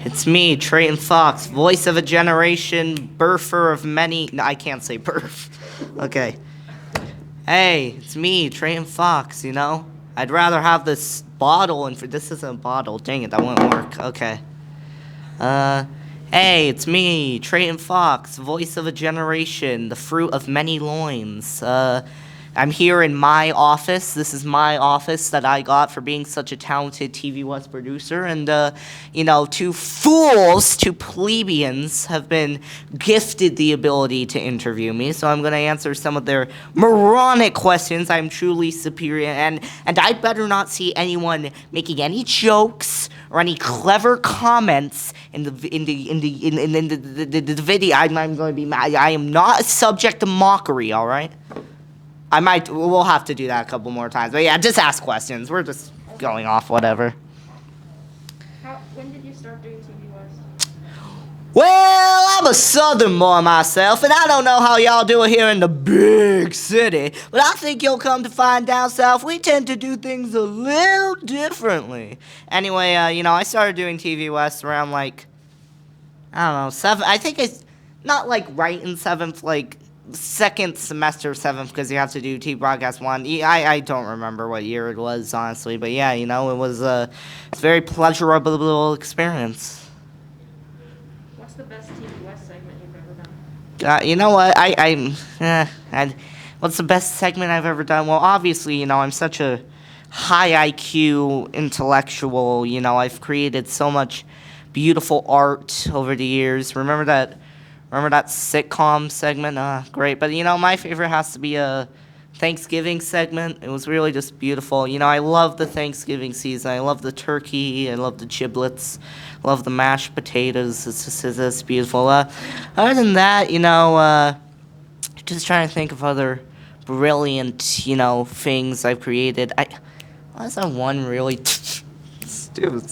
It's me, Traiton Fox, voice of a generation, birther of many. No, I can't say birth. Okay. Hey, it's me, Traiton Fox, you know? I'd rather have this bottle, and for this isn't a bottle. Dang it, that won't work. Okay. Uh, hey, it's me, Traiton Fox, voice of a generation, the fruit of many loins. I'm here in my office. This is my office that I got for being such a talented TV West producer. And, two fools, two plebeians have been gifted the ability to interview me. So I'm going to answer some of their moronic questions. I'm truly superior. And I better not see anyone making any jokes or any clever comments in the video. I'm going to be mad. I am not subject to mockery, all right? We'll have to do that a couple more times. But yeah, just ask questions. We're just going off, whatever. When did you start doing TV West? Well, I'm a southern boy myself, and I don't know how y'all do it here in the big city, but I think you'll come to find down south we tend to do things a little differently. Anyway, I started doing TV West around, I don't know, 7, I think it's not, right in 7th, second semester 7th, because you have to do TV Broadcast 1. I don't remember what year it was, honestly, but yeah, it was it's a very pleasurable experience. What's the best TV West segment you've ever done? You know what, what's the best segment I've ever done? Well, obviously, I'm such a high IQ intellectual, I've created so much beautiful art over the years. Remember that sitcom segment? Great. But, my favorite has to be a Thanksgiving segment. It was really just beautiful. I love the Thanksgiving season. I love the turkey. I love the giblets. I love the mashed potatoes. It's beautiful. Other than that, just trying to think of other brilliant, things I've created. Was that one really stupid,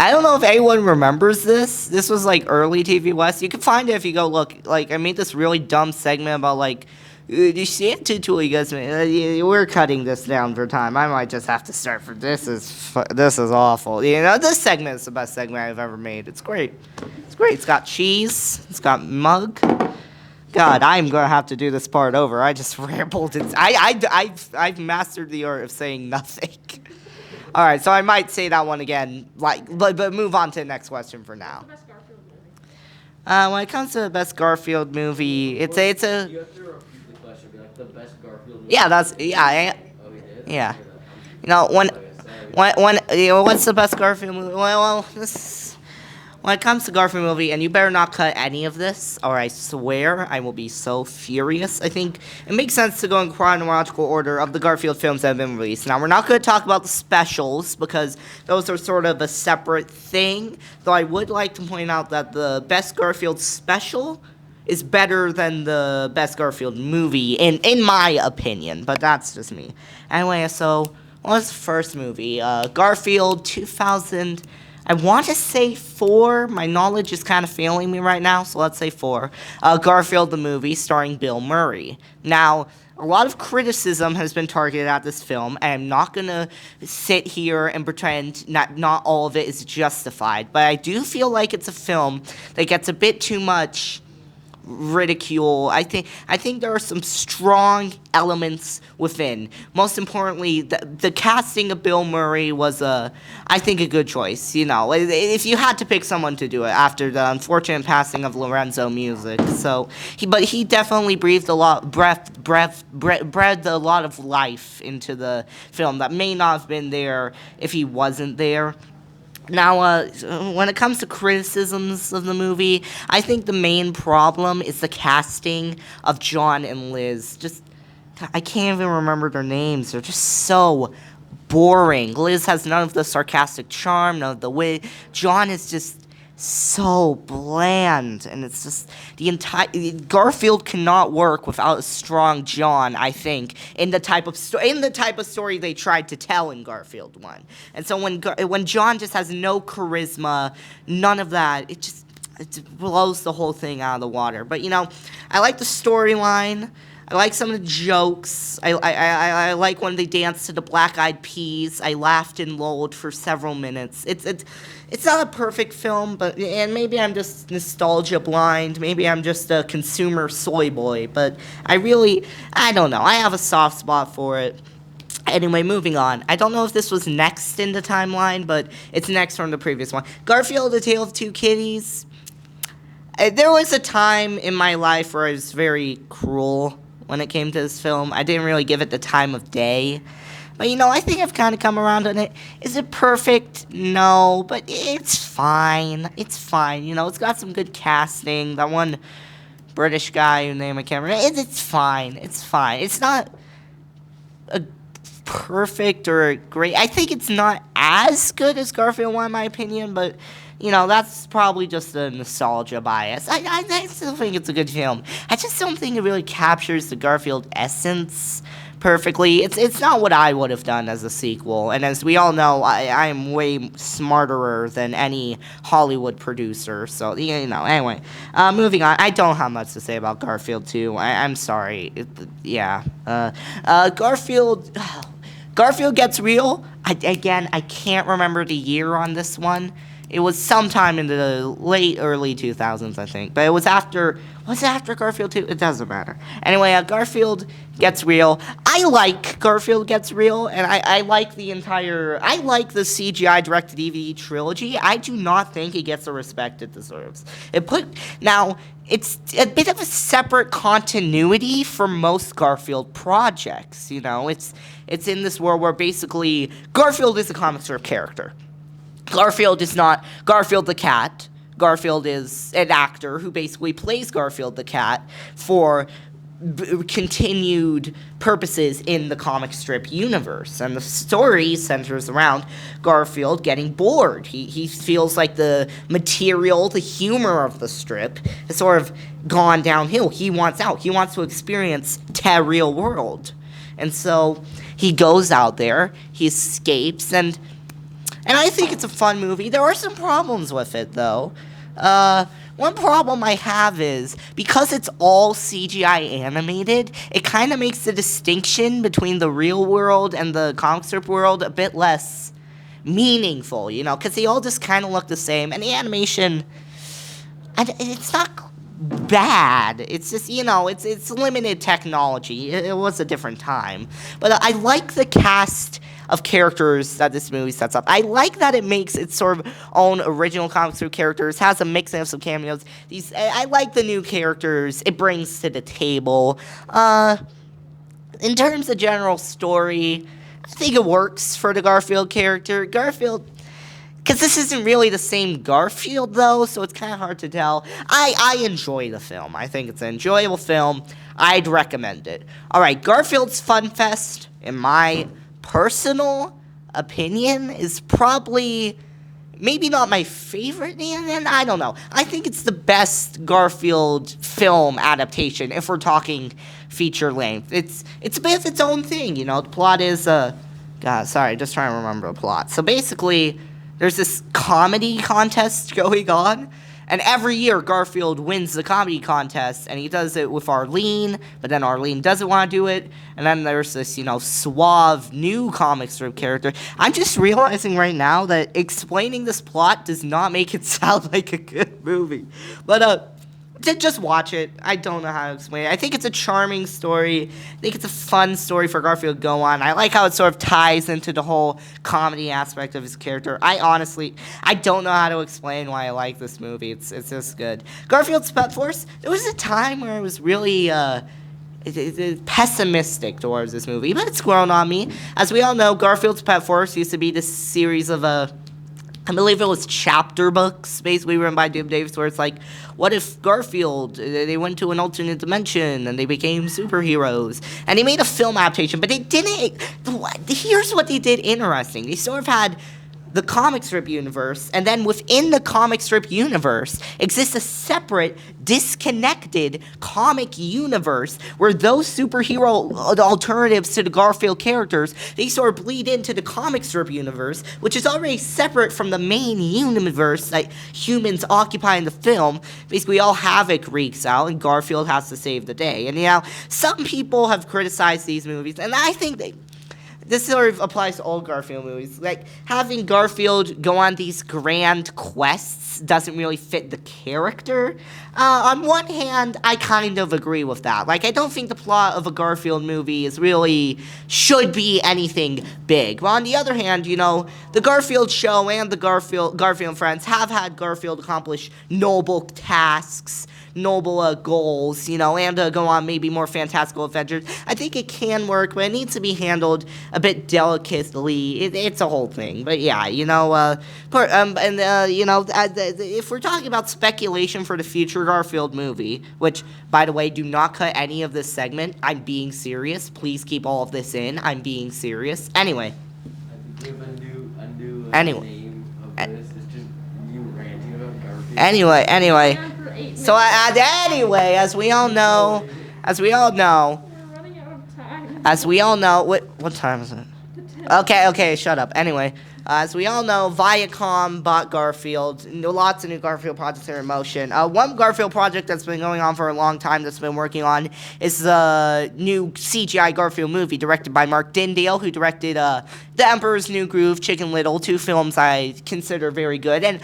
I don't know if anyone remembers this. This was early TV West. You can find it if you go look. I made this really dumb segment about the Santa tool you guys made. We're cutting this down for time. I might just have to start for this is awful. This segment is the best segment I've ever made. It's great. It's great. It's got cheese. It's got mug. God, I'm gonna have to do this part over. I just rambled. I've mastered the art of saying nothing. All right, so I might say that one again, but move on to the next question for now. What's the best Garfield movie? When it comes to the best Garfield movie, it's a. You have to repeat the question. Be like the best Garfield movie. Yeah, Oh, we did. yeah. Okay, What's the best Garfield movie? When it comes to Garfield movie, and you better not cut any of this, or I swear I will be so furious. I think it makes sense to go in chronological order of the Garfield films that have been released. Now, we're not going to talk about the specials, because those are sort of a separate thing, though I would like to point out that the best Garfield special is better than the best Garfield movie, in my opinion, but that's just me. Anyway, so, what was the first movie? Garfield 2000... I want to say 4. My knowledge is kind of failing me right now, so let's say 4. Garfield the movie, starring Bill Murray. Now, a lot of criticism has been targeted at this film, and I'm not going to sit here and pretend not all of it is justified, but I do feel like it's a film that gets a bit too much ridicule. I think there are some strong elements within. Most importantly, the casting of Bill Murray was I think a good choice. If you had to pick someone to do it after the unfortunate passing of Lorenzo Music, but he definitely breathed a lot a lot of life into the film that may not have been there if he wasn't there. Now, when it comes to criticisms of the movie, I think the main problem is the casting of John and Liz. I can't even remember their names. They're just so boring. Liz has none of the sarcastic charm, none of the wit. John is just so bland, and it's just the entire Garfield cannot work without a strong John. I think in the type of story they tried to tell in Garfield 1, and so when John just has no charisma, none of that, it blows the whole thing out of the water. But I like the storyline. I like some of the jokes. I like when they dance to the Black Eyed Peas. I laughed and lolled for several minutes. It's not a perfect film, and maybe I'm just nostalgia blind. Maybe I'm just a consumer soy boy. But I don't know. I have a soft spot for it. Anyway, moving on. I don't know if this was next in the timeline, but it's next from the previous one. Garfield: A Tale of Two Kitties. There was a time in my life where I was very cruel when it came to this film. I didn't really give it the time of day. But, I think I've kind of come around on it. Is it perfect? No, but it's fine. It's fine. It's got some good casting. That one British guy whose name I can't remember. It's fine. It's fine. It's not a perfect or great. I think it's not as good as Garfield 1, in my opinion, but that's probably just a nostalgia bias. I still think it's a good film. I just don't think it really captures the Garfield essence perfectly. It's not what I would have done as a sequel, and as we all know, I am way smarterer than any Hollywood producer, so, anyway. Moving on. I don't have much to say about Garfield 2. I'm sorry. Garfield Gets Real. I can't remember the year on this one. It was sometime in the early 2000s, I think. But was it after Garfield 2? It doesn't matter. Anyway, Garfield Gets Real. I like Garfield Gets Real, and I like the CGI direct-to-DVD trilogy. I do not think it gets the respect it deserves. It's a bit of a separate continuity for most Garfield projects, It's in this world where basically Garfield is a comic strip character. Garfield is not Garfield the cat. Garfield is an actor who basically plays Garfield the cat for continued purposes in the comic strip universe. And the story centers around Garfield getting bored. He feels like the material, the humor of the strip has sort of gone downhill. He wants out. He wants to experience the real world. And so he goes out there, he escapes, and I think it's a fun movie. There are some problems with it, though. One problem I have is, because it's all CGI animated, it kind of makes the distinction between the real world and the comic strip world a bit less meaningful, because they all just kind of look the same. And the animation, it's not bad. It's just, it's limited technology. It was a different time. But I like the cast of characters that this movie sets up. I like that it makes its sort of own original comic strip characters, has a mix of some cameos. I like the new characters it brings to the table. In terms of general story, I think it works for the Garfield character. Because this isn't really the same Garfield, though, so it's kind of hard to tell. I enjoy the film. I think it's an enjoyable film. I'd recommend it. All right, Garfield's Fun Fest, in my personal opinion, is probably maybe not my favorite, and I don't know. I think it's the best Garfield film adaptation, if we're talking feature length. It's a bit of its own thing, The plot is, just trying to remember the plot. So basically, there's this comedy contest going on, and every year Garfield wins the comedy contest, and he does it with Arlene, but then Arlene doesn't want to do it, and then there's this, suave new comic strip character. I'm just realizing right now that explaining this plot does not make it sound like a good movie. But, just watch it. I don't know how to explain it. I think it's a charming story. I think it's a fun story for Garfield to go on. I like how it sort of ties into the whole comedy aspect of his character. I don't know how to explain why I like this movie. It's just good. Garfield's Pet Force. There was a time where I was really pessimistic towards this movie, but it's grown on me. As we all know, Garfield's Pet Force used to be this series of I believe it was chapter books, basically written by Jim Davis, where it's like, what if Garfield, they went to an alternate dimension and they became superheroes? And he made a film adaptation, but they didn't. Here's what they did interesting. They sort of had the comic strip universe, and then within the comic strip universe exists a separate, disconnected comic universe where those superhero alternatives to the Garfield characters, they sort of bleed into the comic strip universe, which is already separate from the main universe that humans occupy in the film. Basically, all havoc wreaks out, and Garfield has to save the day. And, some people have criticized these movies, and I think this sort of applies to all Garfield movies. Like, having Garfield go on these grand quests doesn't really fit the character. On one hand, I kind of agree with that. Like, I don't think the plot of a Garfield movie should be anything big. But on the other hand, the Garfield show and the Garfield friends have had Garfield accomplish noble tasks, noble goals, and go on maybe more fantastical adventures. I think it can work, but it needs to be handled a bit delicately. It's a whole thing. But yeah, if we're talking about speculation for the future Garfield movie, which, by the way, do not cut any of this segment. I'm being serious. Please keep all of this in. I'm being serious. Anyway. I think we have a new Anyway. name of this. It's just you ranting about Garfield. Anyway. For 8 So, minutes. anyway, as we all know, We're running out of time. what time is it? Okay, shut up. Anyway, as we all know, Viacom bought Garfield. Lots of new Garfield projects are in motion. One Garfield project that's been going on for a long time that's been working on is the new CGI Garfield movie directed by Mark Dindale, who directed The Emperor's New Groove, Chicken Little, 2 films I consider very good. And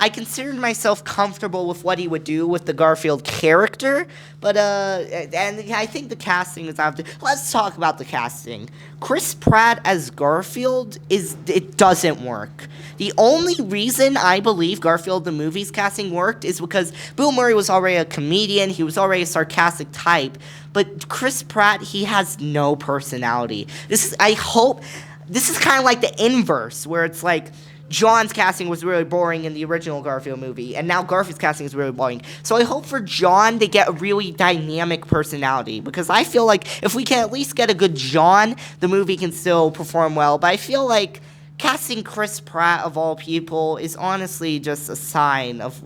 I considered myself comfortable with what he would do with the Garfield character, but and I think the casting is out. Let's talk about the casting. Chris Pratt as Garfield it doesn't work. The only reason I believe Garfield the movie's casting worked is because Bill Murray was already a comedian. He was already a sarcastic type, but Chris Pratt, he has no personality. This is kind of like the inverse, where it's like John's casting was really boring in the original Garfield movie, and now Garfield's casting is really boring. So I hope for John to get a really dynamic personality, because I feel like if we can at least get a good John, the movie can still perform well. But I feel like casting Chris Pratt, of all people, is honestly just a sign of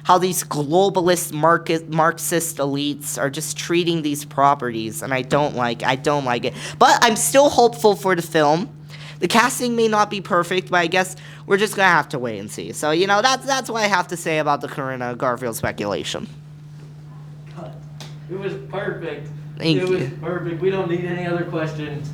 how these globalist Marxist elites are just treating these properties, and I don't like it. But I'm still hopeful for the film. The casting may not be perfect, but I guess we're just gonna have to wait and see. So, that's what I have to say about the current Garfield speculation. It was perfect. Thank it you. was perfect. We don't need any other questions.